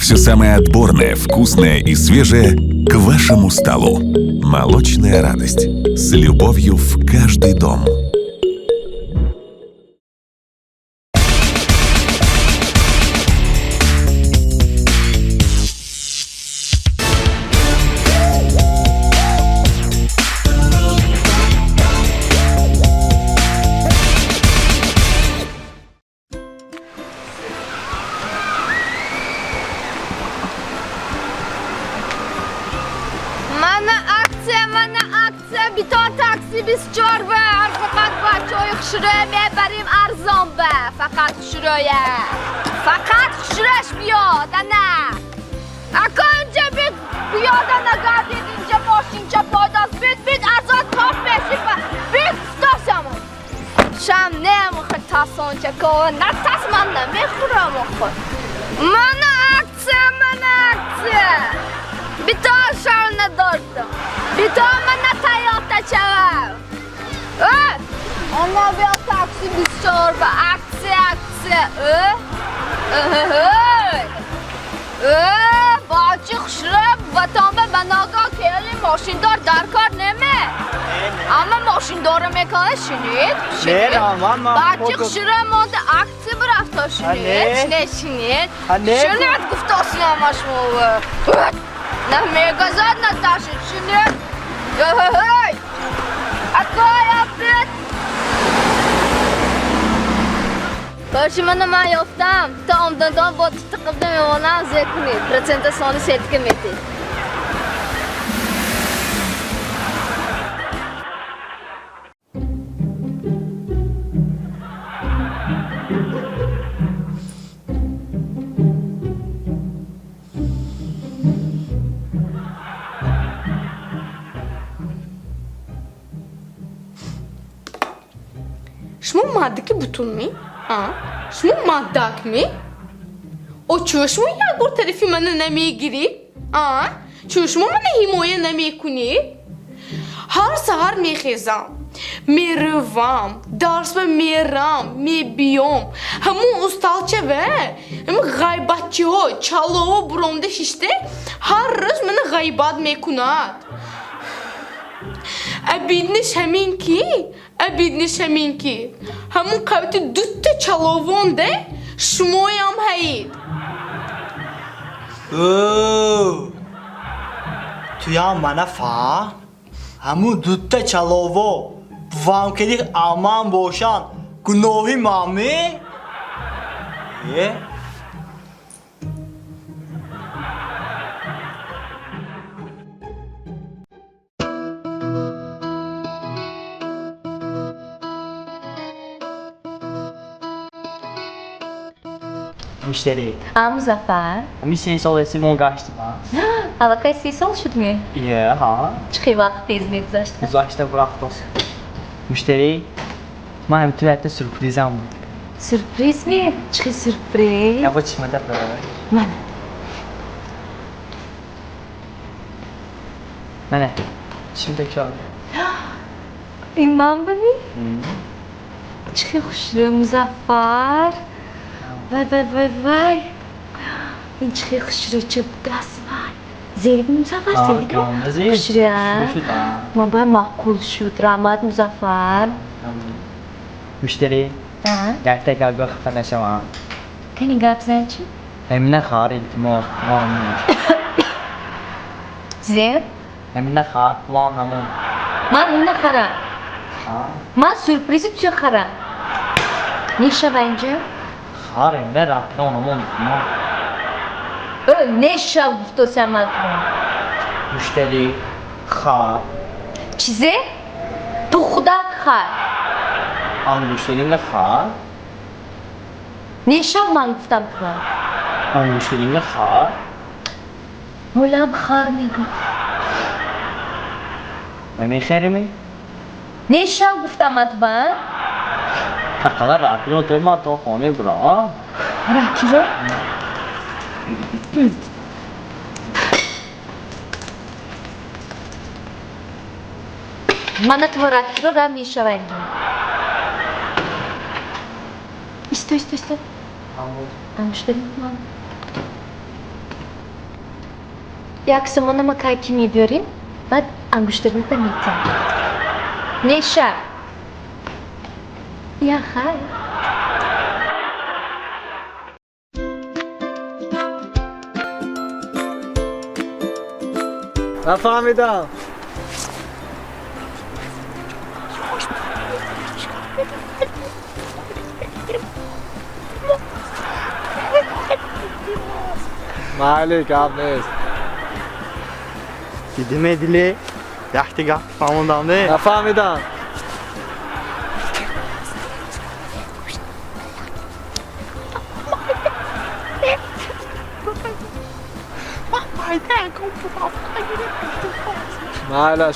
Все самое отборное, вкусное и свежее к вашему столу. Молочная радость. С любовью в каждый дом. Mana aktsiya biton taksi biz chorva faqat barchoy xushro'y me'barim arzon ba faqat xushro'sh biyod ana akonja bit biyodana gadid inja moshincha podas bit azot top beship bit stosam sham nem khatasoncha ko natasmanna mehram xo mana aktsiya biton sharna dordam biton mana tayota chavam ana bir taksi biz chorva aksiya باچی خشرب وطن به مناگا کلی ماشین دار درکار نمه اما ماشین داره میکنه شنید؟ باچی خشرب مانده اکسی برفتا شنید؟ شنید گفت اصلی همش موه نه میگذاد نه تشید شنید؟ اکای افید باشی من یافتم تا عمدندان با تقبل میمانم ذکر کنید پرسنت سانی سیت که میتید شما ماده که بتون می؟ شما مادک می؟ او چشمو یا بر طرفی من نمیگیری؟ چشمو من حمایه نمیکنی؟ هر سهر میخیزم میروم درس میرم میبیام همون استالچه و همون غیبتچی ها چالو و برونده ششته هر روز من غیبت میکند ابیدنش همین کی همون قویت دوت چالوونده شمایم هید توی هم منه فا همون دوت چالوو بوام کدی امان باشن گناهی مامی مشتری مظفر میشه سال سیمون گشت ما حلقه 30 سال شد می ها چه وقت تیز میگذشت گذاشته براختاس مشتری ما هم تو حتی سورپریزم بود سورپریز می چه سورپریز یا چی مدت من نه چی بکشم این من ببین چه خوش رو مظفر وای این چه خوش رو چه دست من زیرگی مظفر زیرگی خوش رو ما باید معقول شد رحمت مظفر مشتری گفته که اگه خفه نشوم کنی گفت زن چی؟ همینه خواهر التماس زیر؟ همینه خواهر پلان همون من این نخورم من سورپریزی توی خورم نیشه با اینجا؟ خواهر همینه رفته اونمون نیشه گفتو سمت مشتری خواهر چیزه؟ تو خودت خور آن مشتری نه خواهر نیشه من گفتم خور آن مشتری نه خواهر مولم خور میگو نمیخری نیشه گفتم اتبا حالا رفتی رو توی ما تو خونه برا رفتی رو؟ من تو رفتی رو رم نیشه بندیم استو همون مشتری من یک سومون مکاکی میبریم بعد انگشترمون رو میتن نیشه یا خیر نفهمیدم. مالی کام نیست. دیدی دیلی یختی گفت فهموندم نه. نفهمیدم.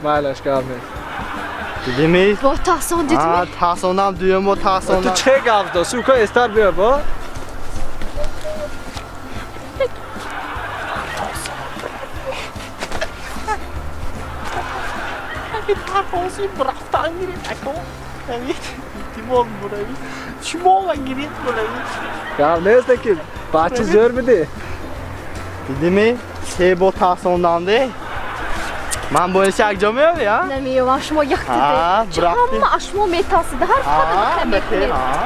مالش کام نیست. دیدی می؟ با تحصیل دیدی آه تحصیلم دویم با تو تحصیلم. چه گفت دو؟ سوکا استار بیار با؟ کام نیست که بچه زور بده. دیدی می؟ سه با تحصیلم ده. من باید یک جا میام یا؟ نمیوام شما یک آه، دیده چه برافتی. همه اشما میتاسده هر آه خود بخیر میکنید آه.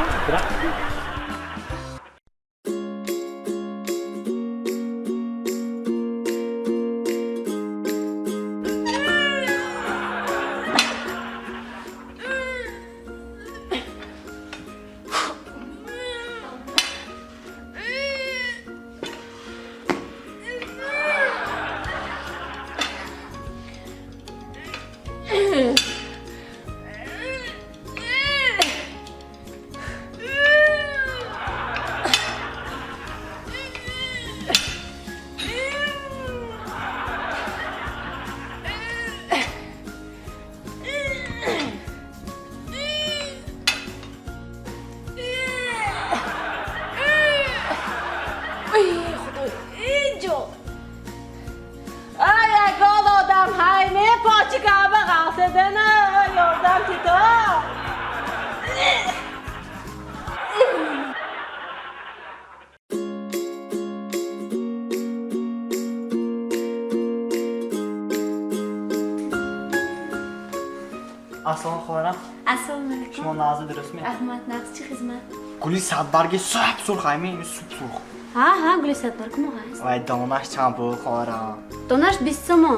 اصلا خواهرم السلام علیکم شما نازه درست می؟ احمد نقص چی خدمت؟ گلی صد برگی سرخ سرخ هایمی سرخ سرخ ها گلی صد برگ مو هست و دانش چند بود خواهرم دونش 20 تومان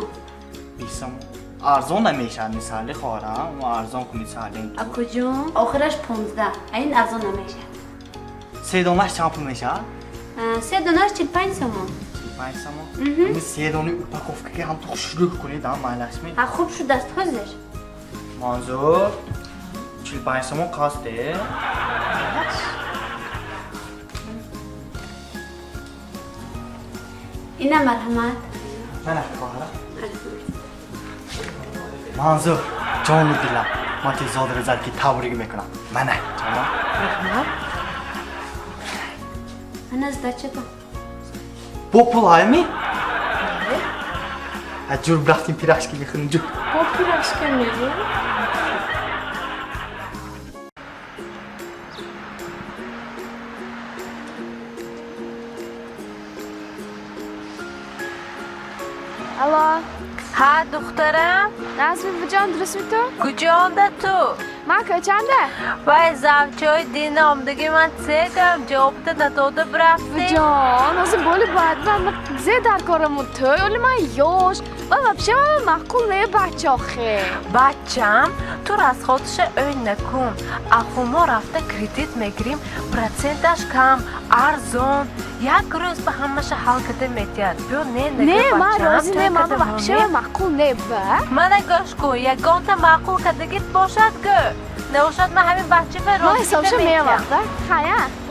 بیسم ارزان نمیشه مثالی خواهرم و ارزان کنی سالین تو کجا؟ آخرش 15 این ارزان نمیشه سه دانش چند پول میشه؟ 3 دونش 45 تومان 5 سما این سه دانی اوپاکوفکی که هم تو شروع کنی دام مالشمی خوب شد دست حاضر منظور 45 سما کاسته اینم مرحمت من خواهرم منظور جان و دلم من که زاد رزد که تابریگ میکنم منه جانا من از دچه با با پول هایمی؟ از جور برختیم پیرشکی میخونیم جو با پیرش کنیم الو ها دخترم نازمی بجان درست می تو؟ کجانده تو؟ من کچنده؟ وای زوجای دین آمدگی من سیدم جوابت نداده برفتی بجان از بولی باید من زیاد در کارمون توی ولی من یوش و بچه من معقول نه بچه آخه بچم تو از خودش این نکن اخو ما رفته کردیت میگیریم پرسنتش کم ارزون یک روز به همش حل کده میتید بیو نه نه من رازی نه من بچه من معقول نه با من گوش کن یکان تا معقول کدگیت باشد گو نوشد من همین بچه به ما رازی حسابش کده میه میتید وقتا خیلی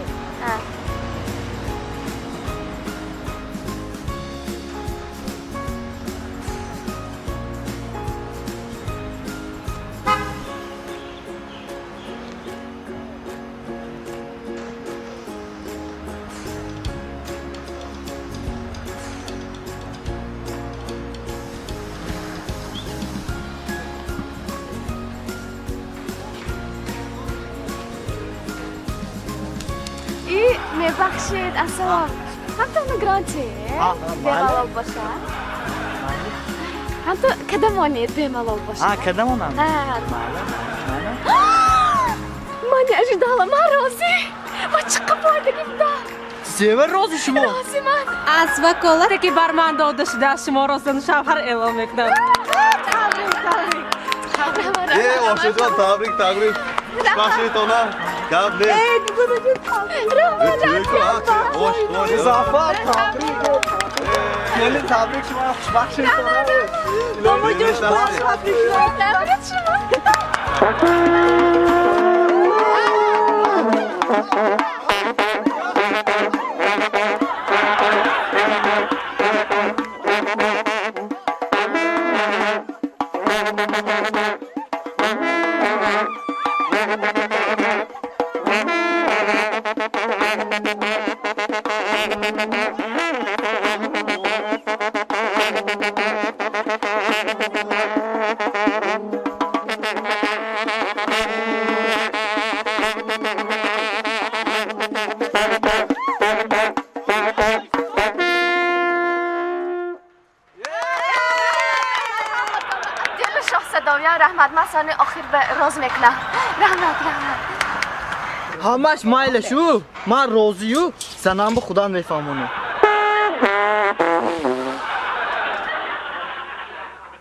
میبخشید اصلا حتی نگرانتی؟ بله. بیغلال باشه من تو کدومانیت به ملال باشه کدامونم من اجدالا من راضی من چقدر باردگیم دا سیور روزی شما راضی من از وکالتی که بر من داده شده شما را زن شوهر اعلام میکنم آشه جان تبریک بخشید اونا قبل اضافه تبریک خیلی تبریک شما خوشبخت بابا جوش تبریک شما رحمت مسانی آخر به راز میکنم رحمت همش مایل شو من راضیو سنم به خدا میفهمونه